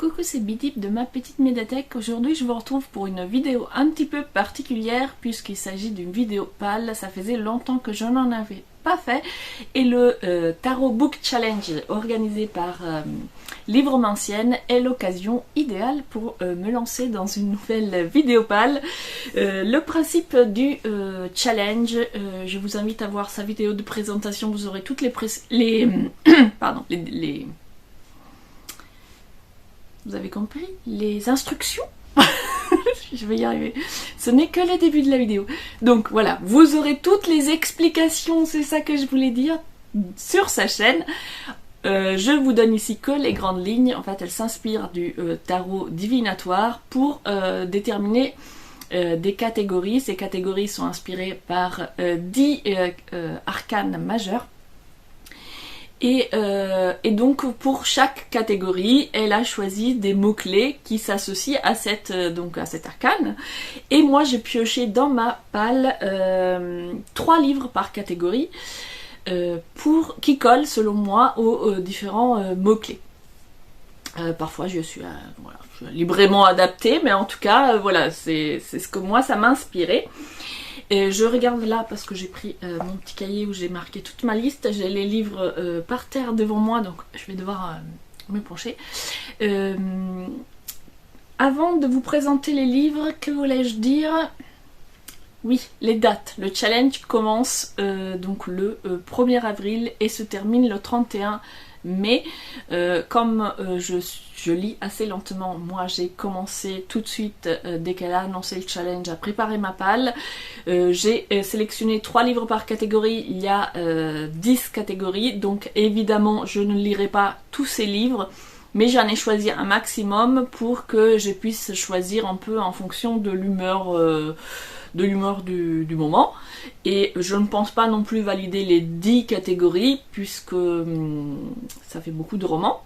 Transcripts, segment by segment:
coucou, c'est Bidip de ma petite médiathèque. Aujourd'hui je vous retrouve pour une vidéo un petit peu particulière puisqu'il s'agit d'une vidéo pâle. Ça faisait longtemps que je n'en avais pas fait. Et le Tarot Book Challenge organisé par Libremancienne est l'occasion idéale pour me lancer dans une nouvelle vidéo pâle. Le principe du challenge, je vous invite à voir sa vidéo de présentation. Vous aurez toutes vous avez compris? Les instructions. Je vais y arriver. Ce n'est que le début de la vidéo. Donc voilà, vous aurez toutes les explications, c'est ça que je voulais dire, sur sa chaîne. Je vous donne ici que les grandes lignes. En fait, elle s'inspire du tarot divinatoire pour déterminer des catégories. Ces catégories sont inspirées par 10 arcanes majeures. Et donc pour chaque catégorie, elle a choisi des mots-clés qui s'associent à cette arcane. Et moi j'ai pioché dans ma palle 3 livres par catégorie qui collent selon moi aux différents mots-clés. Parfois je suis librement adaptée, mais en tout cas voilà, c'est ce que moi ça m'a inspiré. Et je regarde là parce que j'ai pris mon petit cahier où j'ai marqué toute ma liste. J'ai les livres par terre devant moi, donc je vais devoir me pencher. Avant de vous présenter les livres, que voulais-je dire? Oui, les dates. Le challenge commence donc le 1er avril et se termine le 31 mai. Comme je lis assez lentement, moi j'ai commencé tout de suite, dès qu'elle a annoncé le challenge, à préparer ma palle. J'ai sélectionné 3 livres par catégorie, il y a 10 catégories, donc évidemment je ne lirai pas tous ces livres, mais j'en ai choisi un maximum pour que je puisse choisir un peu en fonction de l'humeur du moment. Et je ne pense pas non plus valider les 10 catégories puisque ça fait beaucoup de romans.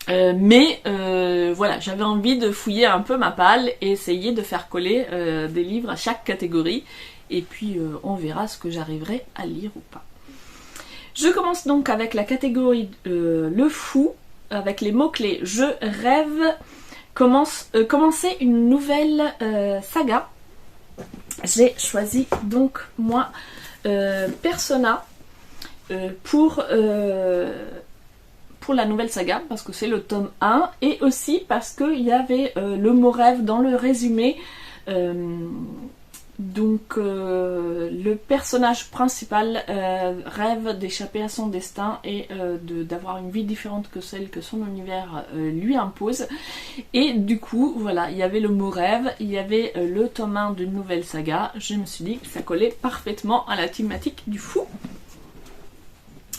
Voilà, j'avais envie de fouiller un peu ma palle et essayer de faire coller des livres à chaque catégorie. Et puis on verra ce que j'arriverai à lire ou pas. Je commence donc avec la catégorie le fou, avec les mots-clés je rêve, commencer une nouvelle saga. J'ai choisi donc moi Persona pour la nouvelle saga, parce que c'est le tome 1 et aussi parce qu'il y avait le mot rêve dans le résumé. Le personnage principal rêve d'échapper à son destin et d'avoir une vie différente que celle que son univers lui impose. Et du coup, voilà, il y avait le mot rêve, il y avait le tome 1 d'une nouvelle saga. Je me suis dit que ça collait parfaitement à la thématique du fou.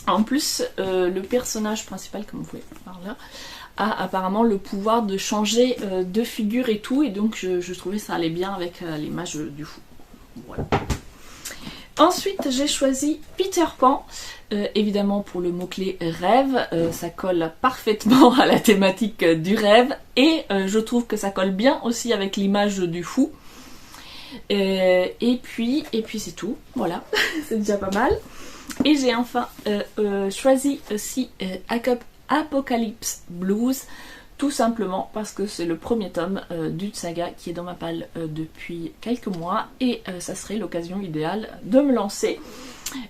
En plus, le personnage principal, comme vous pouvez voir là, a apparemment le pouvoir de changer de figure et tout, et donc je trouvais ça allait bien avec l'image du fou. Voilà. Ensuite, j'ai choisi Peter Pan, évidemment pour le mot-clé rêve, ça colle parfaitement à la thématique du rêve, et je trouve que ça colle bien aussi avec l'image du fou. Et puis c'est tout, voilà, c'est déjà pas mal. Et j'ai enfin choisi aussi Apocalypse Blues, tout simplement parce que c'est le premier tome d'une saga qui est dans ma palle depuis quelques mois et ça serait l'occasion idéale de me lancer.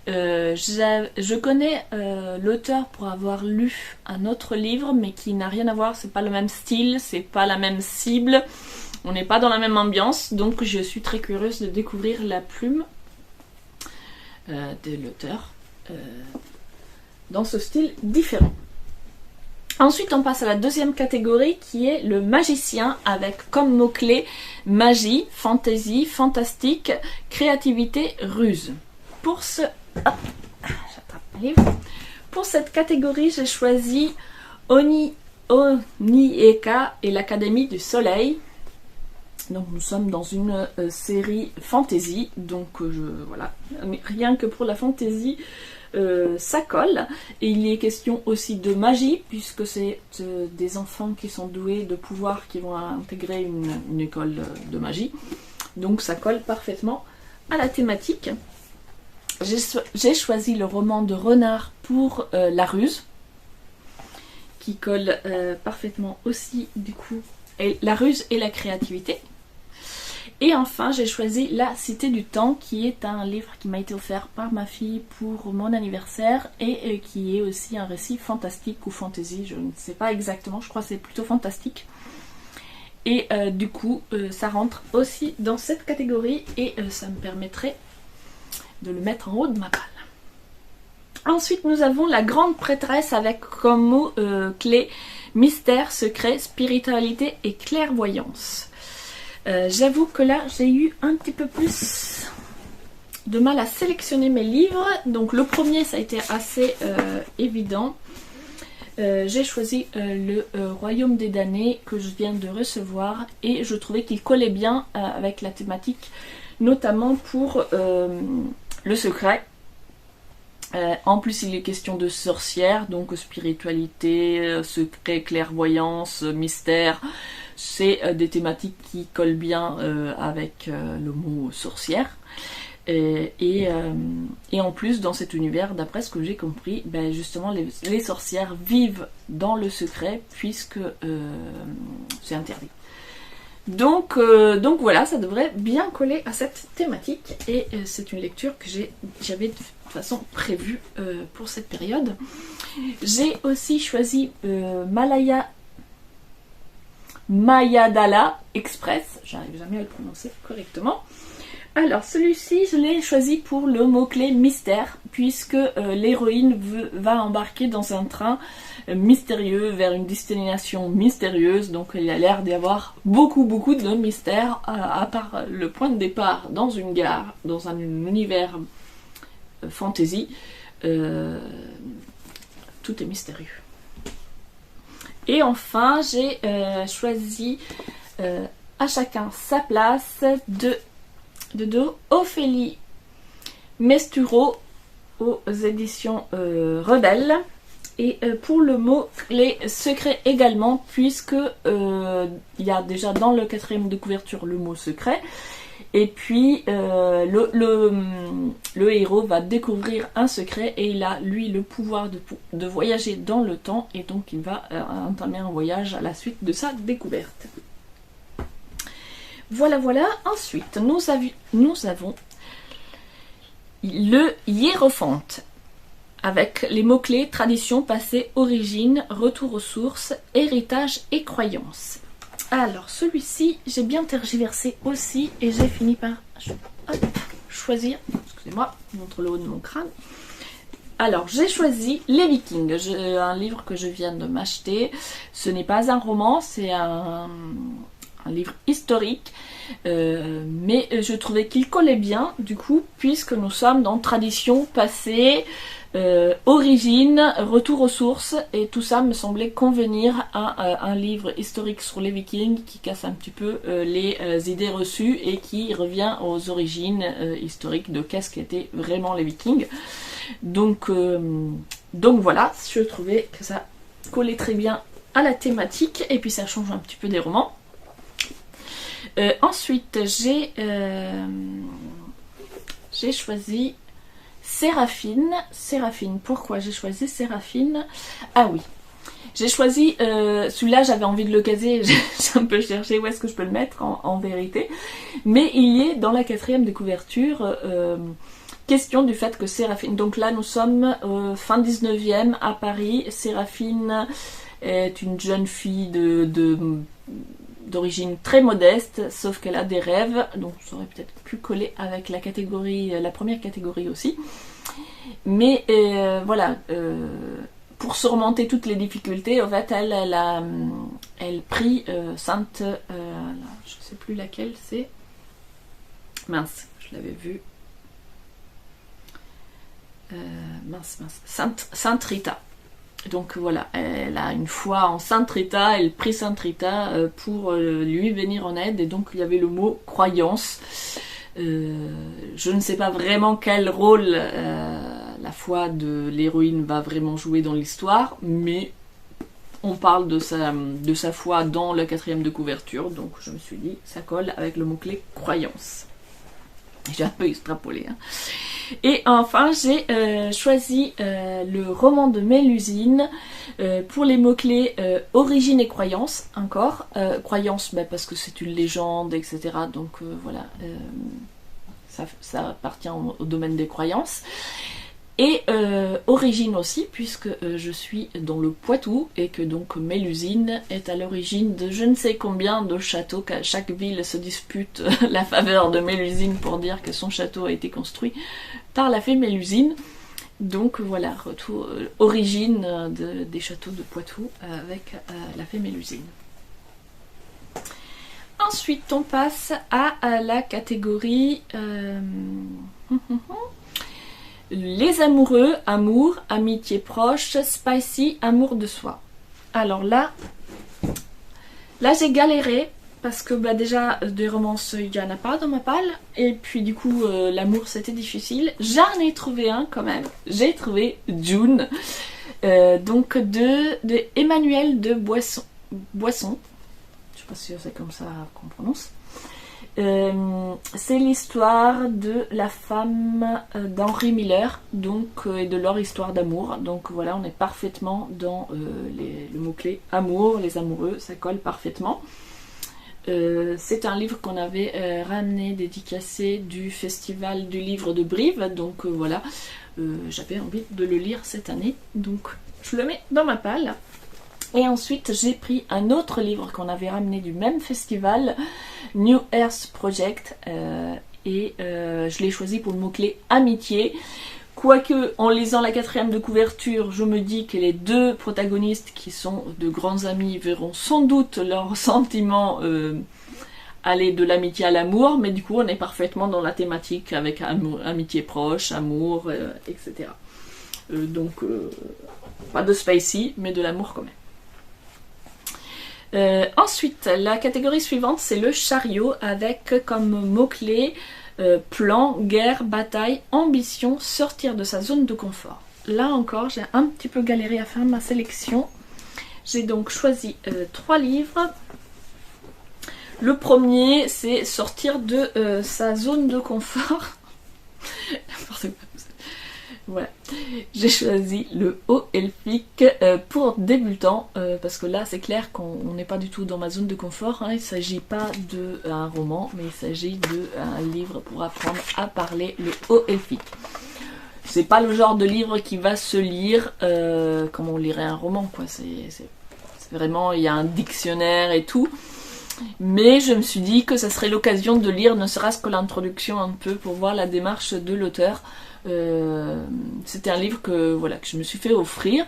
Je connais l'auteur pour avoir lu un autre livre mais qui n'a rien à voir, c'est pas le même style, c'est pas la même cible, on n'est pas dans la même ambiance, donc je suis très curieuse de découvrir la plume de l'auteur dans ce style différent. Ensuite on passe à la deuxième catégorie qui est le magicien, avec comme mot-clé magie, fantaisie, fantastique, créativité, ruse. Pour j'attrape le livre. Pour cette catégorie j'ai choisi Onieka et l'Académie du Soleil. Donc nous sommes dans une série fantasy, donc voilà, rien que pour la fantasy ça colle. Et il y est question aussi de magie, puisque c'est des enfants qui sont doués de pouvoirs qui vont intégrer une école de magie. Donc ça colle parfaitement à la thématique. J'ai choisi le roman de Renard pour la ruse, qui colle parfaitement aussi du coup, et la ruse et la créativité. Et enfin j'ai choisi La Cité du Temps, qui est un livre qui m'a été offert par ma fille pour mon anniversaire et qui est aussi un récit fantastique ou fantasy, je ne sais pas exactement, je crois que c'est plutôt fantastique. Et du coup ça rentre aussi dans cette catégorie et ça me permettrait de le mettre en haut de ma palle. Ensuite nous avons La Grande Prêtresse avec comme mot clé mystère, secret, spiritualité et clairvoyance. J'avoue que là j'ai eu un petit peu plus de mal à sélectionner mes livres. Donc le premier ça a été assez évident. J'ai choisi le Royaume des damnés que je viens de recevoir et je trouvais qu'il collait bien avec la thématique, notamment pour le secret. En plus il est question de sorcières, donc spiritualité, secret, clairvoyance, mystère. C'est des thématiques qui collent bien avec le mot sorcière. Et en plus dans cet univers, d'après ce que j'ai compris, ben justement les sorcières vivent dans le secret puisque c'est interdit. Donc voilà, ça devrait bien coller à cette thématique et c'est une lecture que j'avais de toute façon prévue pour cette période. J'ai aussi choisi Mayadala Express, j'arrive jamais à le prononcer correctement. Alors celui-ci je l'ai choisi pour le mot-clé mystère, puisque l'héroïne va embarquer dans un train mystérieux vers une destination mystérieuse, donc il a l'air d'y avoir beaucoup de mystère, à part le point de départ dans une gare, dans un univers fantasy, tout est mystérieux. Et enfin j'ai choisi À chacun sa place de Ophélie Mesturo aux éditions Rebelle. Et pour le mot clé secret également, puisque il y a déjà dans le 4e de couverture le mot secret. Et puis le héros va découvrir un secret et il a lui le pouvoir de voyager dans le temps et donc il va entamer un voyage à la suite de sa découverte. Voilà. Ensuite nous avons le hiérophante avec les mots-clés tradition, passé, origine, retour aux sources, héritage et croyance. Alors celui-ci j'ai bien tergiversé aussi et j'ai fini par choisir, excusez-moi, je montre le haut de mon crâne. Alors j'ai choisi Les Vikings, un livre que je viens de m'acheter. Ce n'est pas un roman, c'est un livre historique, mais je trouvais qu'il collait bien du coup, puisque nous sommes dans tradition, passé, origine, retour aux sources, et tout ça me semblait convenir à un livre historique sur les Vikings qui casse un petit peu les idées reçues et qui revient aux origines historiques de qu'est-ce qu'étaient vraiment les Vikings. Donc voilà, je trouvais que ça collait très bien à la thématique et puis ça change un petit peu des romans. Ensuite j'ai choisi Séraphine. Pourquoi j'ai choisi Séraphine? Ah oui, j'ai choisi celui-là, j'avais envie de le caser, j'ai un peu cherché où est-ce que je peux le mettre en vérité, mais il y est dans la 4e de couverture, question du fait que Séraphine, donc là nous sommes fin 19e à Paris. Séraphine est une jeune fille d'origine très modeste, sauf qu'elle a des rêves, donc ça aurait peut-être pu coller avec la catégorie, la première catégorie aussi. Mais voilà, pour surmonter toutes les difficultés, en fait, elle prie Sainte, je sais plus laquelle c'est, mince, je l'avais vu, Sainte Rita. Donc voilà, elle a une foi en Sainte Rita, elle prie Sainte Rita pour lui venir en aide, et donc il y avait le mot croyance. Je ne sais pas vraiment quel rôle la foi de l'héroïne va vraiment jouer dans l'histoire, mais on parle de sa foi dans le 4e de couverture, donc je me suis dit ça colle avec le mot-clé croyance. J'ai un peu extrapolé, hein. Et enfin j'ai choisi le roman de Mélusine pour les mots-clés origine et croyance encore. Croyance parce que c'est une légende, etc. Donc voilà, ça appartient au domaine des croyances. Et origine aussi, puisque je suis dans le Poitou et que donc Mélusine est à l'origine de je ne sais combien de châteaux, qu'à chaque ville se dispute la faveur de Mélusine pour dire que son château a été construit par la fée Mélusine. Donc voilà, origine des châteaux de Poitou avec la fée Mélusine. Ensuite on passe à la catégorie... les amoureux, amour, amitié proche, spicy, amour de soi. Alors là j'ai galéré parce que déjà des romances il n'y en a pas dans ma palle et puis du coup l'amour c'était difficile. J'en ai trouvé un quand même. J'ai trouvé June, donc de Emmanuel de Boisson. Je sais pas si c'est comme ça qu'on prononce. C'est l'histoire de la femme d'Henry Miller, donc et de leur histoire d'amour. Donc voilà, on est parfaitement dans le mot-clé amour, les amoureux, ça colle parfaitement. C'est un livre qu'on avait ramené, dédicacé du festival du livre de Brive, donc voilà, j'avais envie de le lire cette année, donc je le mets dans ma palle. Et ensuite j'ai pris un autre livre qu'on avait ramené du même festival, New Earth Project, et je l'ai choisi pour le mot-clé amitié. Quoique en lisant la 4e de couverture, je me dis que les deux protagonistes qui sont de grands amis verront sans doute leurs sentiments aller de l'amitié à l'amour, mais du coup on est parfaitement dans la thématique avec amitié proche, amour, etc. Donc pas de spicy, mais de l'amour quand même. Ensuite, la catégorie suivante, c'est le chariot avec comme mot-clé plan, guerre, bataille, ambition, sortir de sa zone de confort. Là encore, j'ai un petit peu galéré à faire ma sélection. J'ai donc choisi 3 livres. Le premier, c'est sortir de sa zone de confort. Voilà, j'ai choisi le haut elfique pour débutants parce que là c'est clair qu'on n'est pas du tout dans ma zone de confort, hein. Il ne s'agit pas d'un roman mais il s'agit d'un livre pour apprendre à parler le haut elfique. C'est pas le genre de livre qui va se lire comme on lirait un roman, quoi. C'est vraiment, il y a un dictionnaire et tout. Mais je me suis dit que ça serait l'occasion de lire ne serait-ce que l'introduction un peu pour voir la démarche de l'auteur. C'était un livre que je me suis fait offrir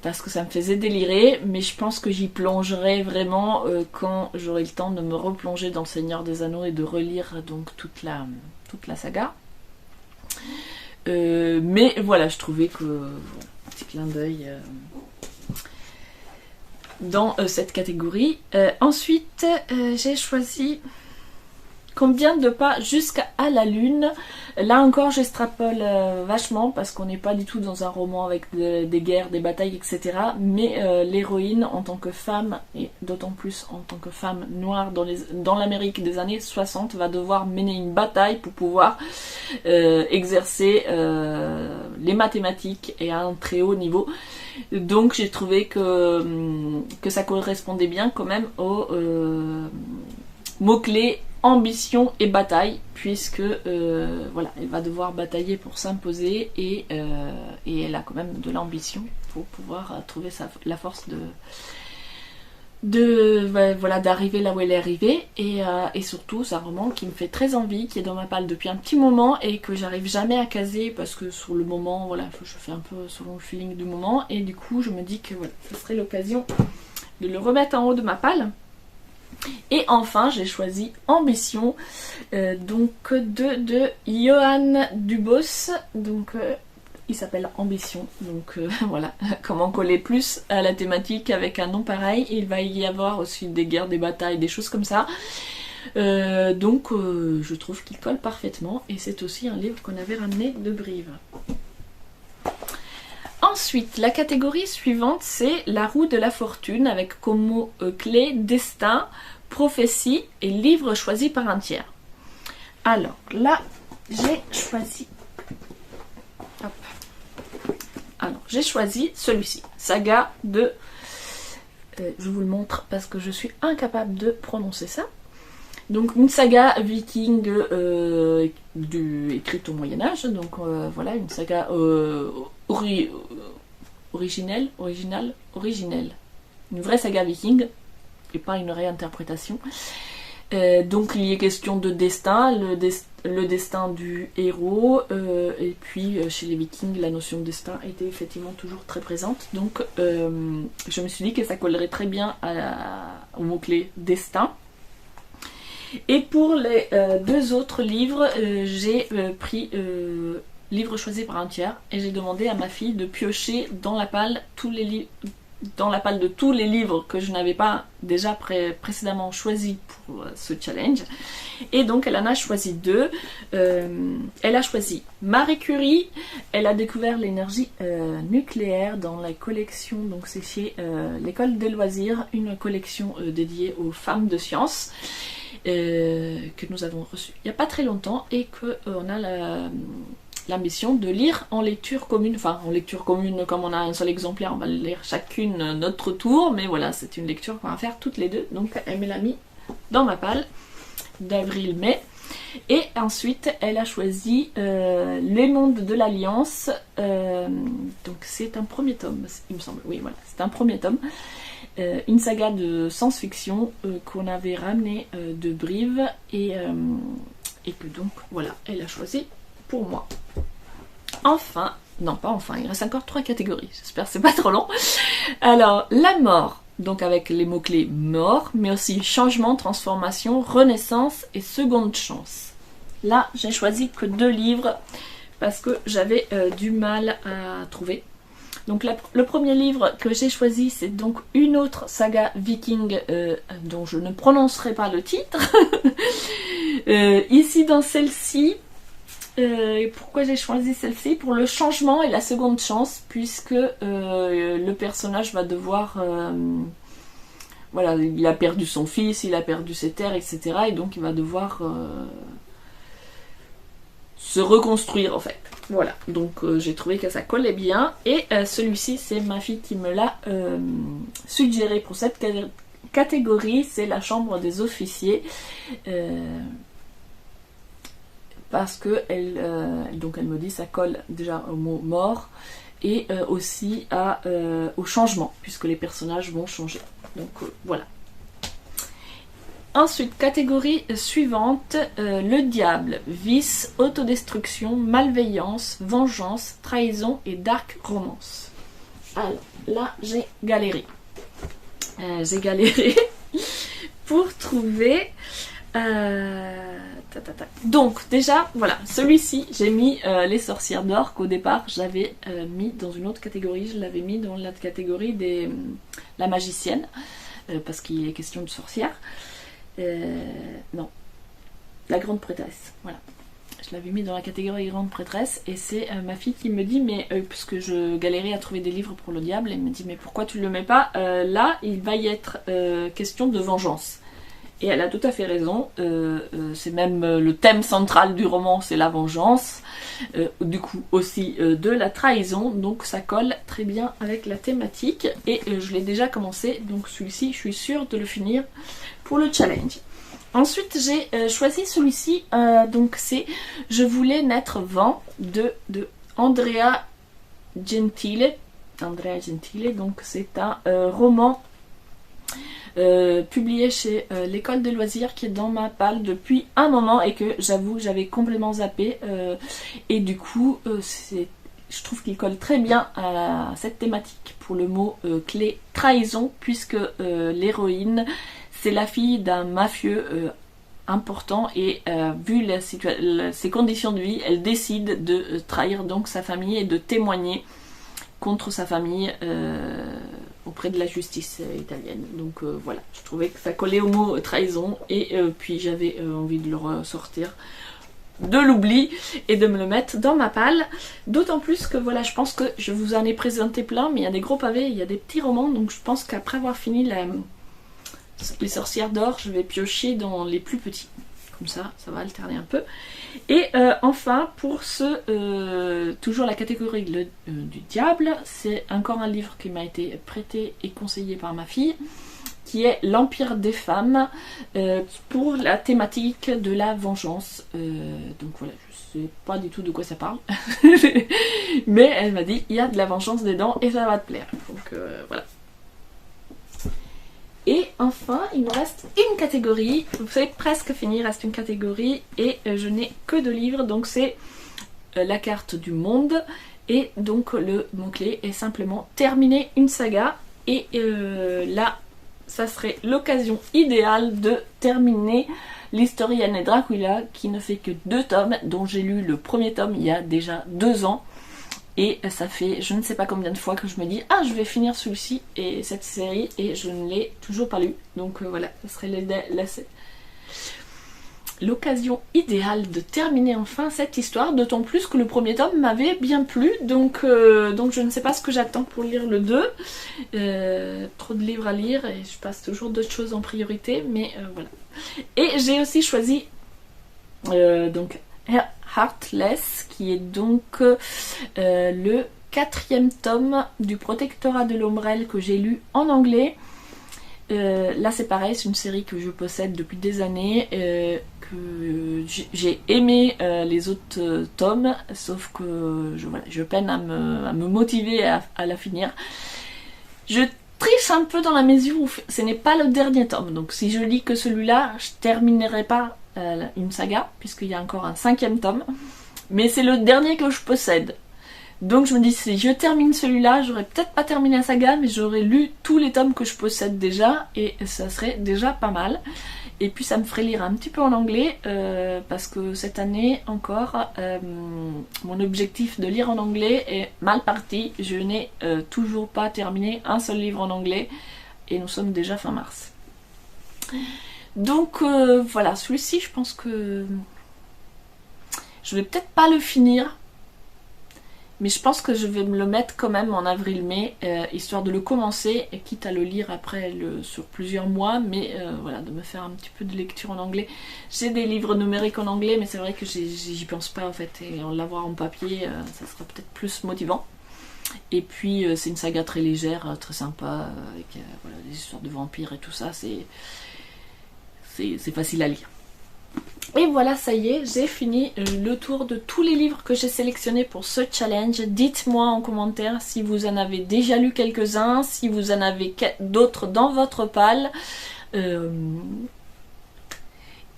parce que ça me faisait délirer, mais je pense que j'y plongerai vraiment quand j'aurai le temps de me replonger dans le Seigneur des Anneaux et de relire donc toute la saga. Mais voilà, je trouvais que petit clin d'œil dans cette catégorie. Ensuite, j'ai choisi Combien de pas jusqu'à la lune. Là encore j'extrapole vachement parce qu'on n'est pas du tout dans un roman avec des guerres, des batailles, etc. Mais l'héroïne en tant que femme, et d'autant plus en tant que femme noire dans l'Amérique des années 60, va devoir mener une bataille pour pouvoir exercer les mathématiques et à un très haut niveau. Donc j'ai trouvé que ça correspondait bien quand même aux mots-clés ambition et bataille, puisque voilà, elle va devoir batailler pour s'imposer et elle a quand même de l'ambition pour pouvoir trouver la force d'arriver là où elle est arrivée, et surtout c'est un roman qui me fait très envie, qui est dans ma palle depuis un petit moment et que j'arrive jamais à caser parce que sur le moment, voilà, je fais un peu selon le feeling du moment, et du coup je me dis que voilà, ce serait l'occasion de le remettre en haut de ma palle. Et enfin j'ai choisi Ambition, donc de Johan Dubos, donc il s'appelle Ambition, donc voilà, comment coller plus à la thématique avec un nom pareil. Il va y avoir aussi des guerres, des batailles, des choses comme ça, donc je trouve qu'il colle parfaitement, et c'est aussi un livre qu'on avait ramené de Brive. Ensuite, la catégorie suivante, c'est La roue de la fortune, avec comme mot clé destin, prophétie et livre choisi par un tiers. Alors là, j'ai choisi Alors, j'ai choisi celui-ci, Saga de... je vous le montre parce que je suis incapable de prononcer ça. Donc une saga viking écrite au Moyen-Âge, donc voilà, une saga originelle, une vraie saga viking, et pas une réinterprétation. Donc il y est question de destin, le destin du héros, et puis chez les vikings la notion de destin était effectivement toujours très présente, donc je me suis dit que ça collerait très bien au mot-clé destin. Et pour les deux autres livres, j'ai pris livres choisis par un tiers et j'ai demandé à ma fille de piocher dans la palle de tous les livres que je n'avais pas déjà précédemment choisis pour ce challenge. Et donc elle en a choisi deux. Elle a choisi Marie Curie. Elle a découvert l'énergie nucléaire dans la collection, donc c'est chez l'École des loisirs, une collection dédiée aux femmes de science. Que nous avons reçu il n'y a pas très longtemps et qu'on a l'ambition de lire en lecture commune, enfin en lecture commune comme on a un seul exemplaire, on va le lire chacune notre tour, mais voilà, c'est une lecture qu'on va faire toutes les deux, donc elle me l'a mis dans ma palle d'avril-mai. Et ensuite elle a choisi Les Mondes de l'Alliance, donc c'est un premier tome, il me semble, oui voilà, c'est un premier tome. Une saga de science-fiction qu'on avait ramené de Brive et que donc voilà, elle a choisi pour moi. Enfin, non pas enfin, il reste encore 3 catégories, j'espère que c'est pas trop long. Alors, la mort, donc avec les mots-clés mort, mais aussi changement, transformation, renaissance et seconde chance. Là, j'ai choisi que 2 livres parce que j'avais du mal à trouver. Donc le premier livre que j'ai choisi, c'est donc une autre saga viking dont je ne prononcerai pas le titre. Ici dans celle-ci, pourquoi j'ai choisi celle-ci? Pour le changement et la seconde chance, puisque le personnage va devoir... voilà, il a perdu son fils, il a perdu ses terres, etc. Et donc il va devoir se reconstruire en fait. Voilà, donc j'ai trouvé que ça collait bien. Et celui-ci, c'est ma fille qui me l'a suggéré pour cette catégorie. C'est La Chambre des officiers. Parce que donc elle me dit ça colle déjà au mot mort et aussi au changement, puisque les personnages vont changer. Donc voilà. Ensuite, catégorie suivante, le diable, vice, autodestruction, malveillance, vengeance, trahison et dark romance. Alors là, j'ai galéré. Pour trouver... Donc déjà, voilà, celui-ci, j'ai mis les sorcières d'or qu'au départ, j'avais mis dans une autre catégorie. Je l'avais mis dans la catégorie de la magicienne, parce qu'il est question de sorcières. Non, la grande prêtresse, voilà. Je l'avais mis dans la catégorie grande prêtresse et c'est ma fille qui me dit, mais puisque je galérais à trouver des livres pour le diable, elle me dit mais pourquoi tu le mets pas là, il va y être question de vengeance. Et elle a tout à fait raison, c'est même le thème central du roman, c'est la vengeance, du coup aussi de la trahison, donc ça colle très bien avec la thématique et je l'ai déjà commencé, donc celui-ci je suis sûre de le finir pour le challenge. Ensuite j'ai choisi celui-ci, donc c'est Je voulais naître vent de Andrea Gentile, donc c'est un roman publié chez l'École des loisirs qui est dans ma palle depuis un moment et que j'avoue j'avais complètement zappé et du coup je trouve qu'il colle très bien à cette thématique pour le mot clé trahison, puisque l'héroïne c'est la fille d'un mafieux important et vu ses conditions de vie, elle décide de trahir donc sa famille et de témoigner contre sa famille auprès de la justice italienne. Donc voilà, je trouvais que ça collait au mot trahison et puis j'avais envie de le ressortir de l'oubli et de me le mettre dans ma palle, d'autant plus que voilà, je pense que je vous en ai présenté plein, mais il y a des gros pavés, il y a des petits romans, donc je pense qu'après avoir fini les sorcières d'or, je vais piocher dans les plus petits. comme ça va alterner un peu. Et enfin, pour toujours la catégorie du diable, c'est encore un livre qui m'a été prêté et conseillé par ma fille, qui est L'Empire des femmes, pour la thématique de la vengeance. Donc voilà, je sais pas du tout de quoi ça parle, mais elle m'a dit il y a de la vengeance dedans et ça va te plaire. Donc voilà. Et enfin, il me reste une catégorie, vous savez presque fini, il reste une catégorie et je n'ai que 2 livres, donc c'est la carte du monde et donc le mot-clé est simplement terminer une saga et là ça serait l'occasion idéale de terminer l'Historienne et Dracula qui ne fait que 2 tomes, dont j'ai lu le premier tome il y a déjà 2 ans. Et ça fait je ne sais pas combien de fois que je me dis ah je vais finir celui-ci et cette série et je ne l'ai toujours pas lu. Donc voilà, ça serait l'occasion idéale de terminer enfin cette histoire, d'autant plus que le premier tome m'avait bien plu, donc je ne sais pas ce que j'attends pour lire le 2. Trop de livres à lire et je passe toujours d'autres choses en priorité, mais voilà. Et j'ai aussi choisi donc Heartless, qui est donc le 4e tome du Protectorat de l'Ombrelle que j'ai lu en anglais. Là c'est pareil, c'est une série que je possède depuis des années, que j'ai aimé les autres tomes, sauf que je peine à me motiver à la finir. Je triche un peu dans la mesure où ce n'est pas le dernier tome, donc si je lis que celui-là, je terminerai pas une saga, puisqu'il y a encore un 5e tome, mais c'est le dernier que je possède. Donc je me dis, si je termine celui-là, j'aurais peut-être pas terminé la saga, mais j'aurais lu tous les tomes que je possède déjà, et ça serait déjà pas mal. Et puis ça me ferait lire un petit peu en anglais, parce que cette année encore, mon objectif de lire en anglais est mal parti. Je n'ai toujours pas terminé un seul livre en anglais, et nous sommes déjà fin mars. Donc voilà, celui-ci je pense que je vais peut-être pas le finir, mais je pense que je vais me le mettre quand même en avril-mai, histoire de le commencer, et quitte à le lire après sur plusieurs mois, mais voilà, de me faire un petit peu de lecture en anglais. J'ai des livres numériques en anglais, mais c'est vrai que j'y pense pas en fait, et en l'avoir en papier, ça sera peut-être plus motivant. Et puis c'est une saga très légère, très sympa, avec voilà, des histoires de vampires et tout ça, c'est facile à lire. Et voilà, ça y est, j'ai fini le tour de tous les livres que j'ai sélectionnés pour ce challenge. Dites-moi en commentaire si vous en avez déjà lu quelques-uns, si vous en avez d'autres dans votre palle.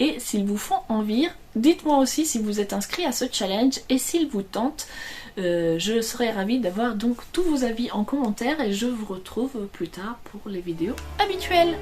Et s'ils vous font envie, dites-moi aussi si vous êtes inscrit à ce challenge et s'il vous tente. Je serai ravie d'avoir donc tous vos avis en commentaire et je vous retrouve plus tard pour les vidéos habituelles.